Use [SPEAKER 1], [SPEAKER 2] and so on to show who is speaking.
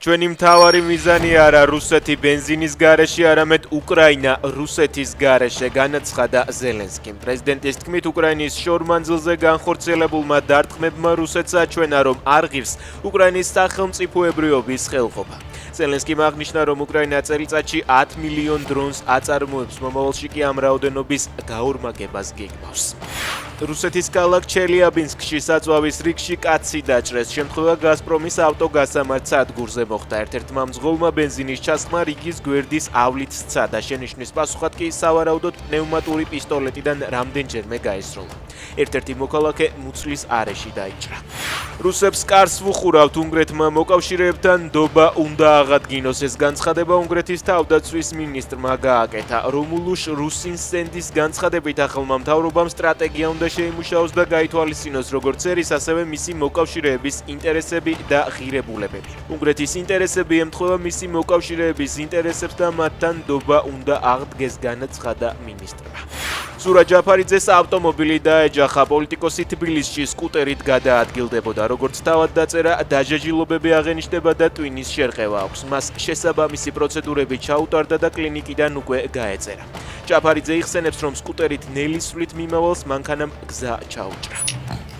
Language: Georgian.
[SPEAKER 1] ჩვენი მთავარი მიზანი არა რუსეთი ბენზინის გარეშე, არამედ უკრაინა რუსეთის გარეშე, განაცხადა ზელენსკიმ. პრეზიდენტის თქმით, უკრაინის შორმანძილზე განხორციელებულმა დარტყმებმა რუსეთს აჩვენა, რომ არ ღირს უკრაინის სახელმწიფოებრიობის ხელყოფა. ზელენსკიმ აღნიშნა, რომ უკრაინა წელიწადში 10 მილიონ დრონს აწარმოებს, მომავალში კი ამ რაოდენობის გაორმაგებას გეგმავს. რუსეთის ქალაქ ჩელიაბინსკში საწვავის რიგში კაცი დაჭრეს. შემთხვევა გაზპრომის ავტოგასამართ სადგურზე მოხდა. ერთ-ერთმა მძღოლმა ბენზინის ჩასხმა რიგის გვერდის ავლით სცადა. შენიშვნის პასუხად კი სავარაუდოდ პნევმატური პისტოლეტიდან რამდენჯერმე გაისროლა. ერთ-ერთი მოქალაქე მუცლის არეში დაიჭრა. რუსებს კარს ვუხურავთ, უნგრეთმა მოკავშირეებთან ნდობა უნდა აღადგინოს. ეს განცხადება უნგრეთის თავდაცვის მინისტრმა გააკეთა. რომულუშ რუსინსენდის განცხადებით, ახალმა მთავრობამ სტრატეგია უნდა შეიმუშაოს და გაითვალისწინოს როგორც ერის, ასევე მისი მოკავშირეების ინტერესები და ღირებულებები. უნგრეთის ინტერესები ემთხვევა მისი მოკავშირეების ინტერესებს და მათთან ნდობა უნდა აღდგეს, განაცხადა მინისტრმა. სურა ჯაფარიძეს ავტომობილი დაეჯახა. პოლიტიკოსი თბილისში სკუტერით გადაადგილდებოდა. როგორც თავად დაწერა, დაჟაჟილობები აღენიშნება და ტვინის შერყევა აქვს. მას შესაბამისი პროცედურები ჩაუტარდა და კლინიკიდან უკვე გაეწერა. ჯაფარიძე იხსენებს, რომ სკუტერით ნელის სვლით მიმავალს მანქანამ გზა ჩაუჭრა.